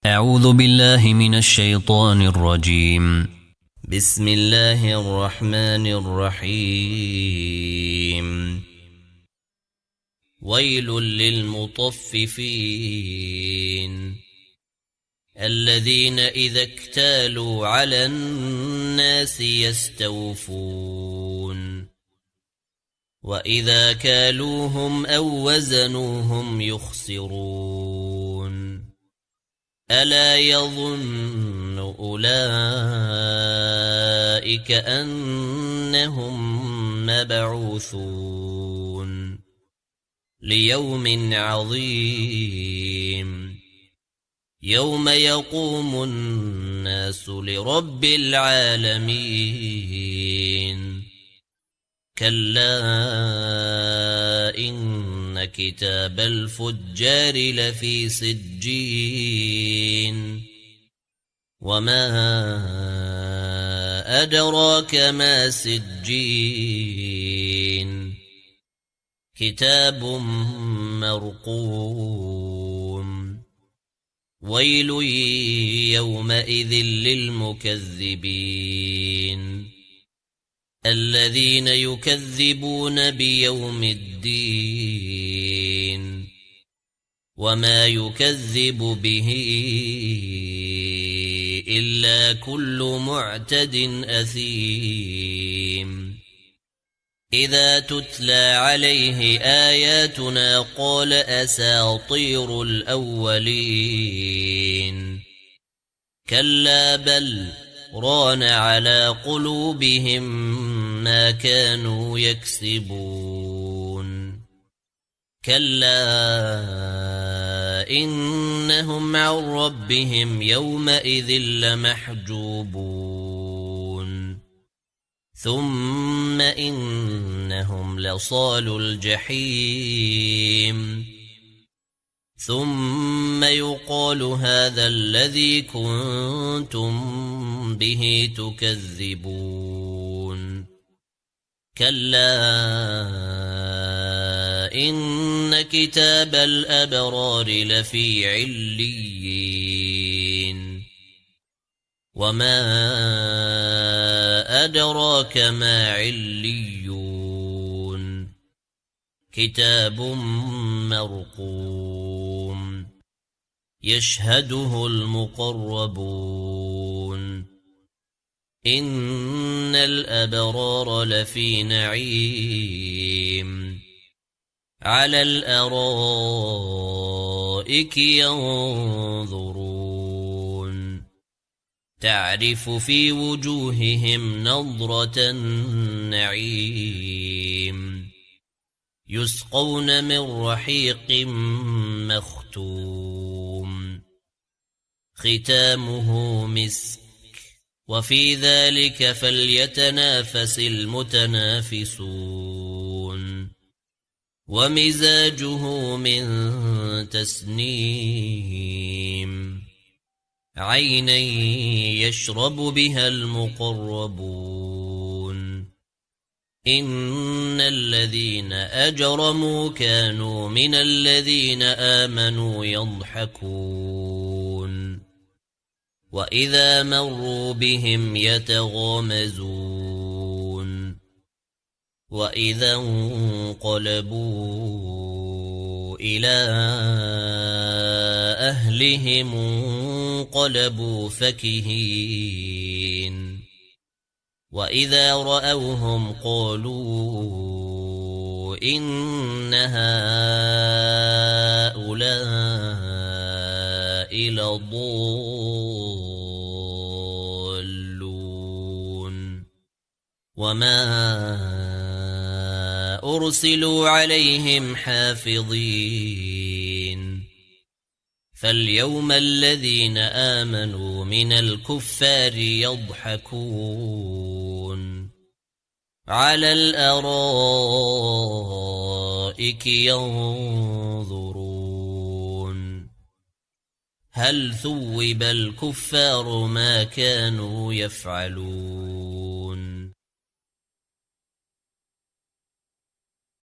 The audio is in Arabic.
أعوذ بالله من الشيطان الرجيم. بسم الله الرحمن الرحيم. ويل للمطففين الذين إذا اكتالوا على الناس يستوفون وإذا كالوهم أو وزنوهم يخسرون ألا يظن أولئك أنهم مبعوثون ليوم عظيم يوم يقوم الناس لرب العالمين كلا إن كتاب الفجار لفي سجين وما أدراك ما سجين كتاب مرقوم ويل يومئذ للمكذبين الذين يكذبون بيوم الدين وما يكذب به إلا كل معتد أثيم إذا تتلى عليه آياتنا قال أساطير الأولين كلا بل ران على قلوبهم ما كانوا يكسبون كلا إنهم عن ربهم يومئذ لمحجوبون ثم إنهم لصالو الجحيم ثم يقال هذا الذي كنتم به تكذبون كلا إن كتاب الأبرار لفي عليين وما أدراك ما عليون كتاب مرقوم يشهده المقربون إن الأبرار لفي نعيم على الأرائك ينظرون تعرف في وجوههم نضرة النعيم يسقون من رحيق مختوم ختامه مسك وفي ذلك فليتنافس المتنافسون ومزاجه من تسنيم عينا يشرب بها المقربون إن الذين أجرموا كانوا من الذين آمنوا يضحكون وإذا مروا بهم يتغامزون وإذا انقلبوا إلى أهلهم انقلبوا فكهين وإذا رأوهم قالوا إن هؤلاء لضالون وما أرسلوا عليهم حافظين فاليوم الذين آمنوا من الكفار يضحكون على الأرائك ينظرون هل ثوب الكفار ما كانوا يفعلون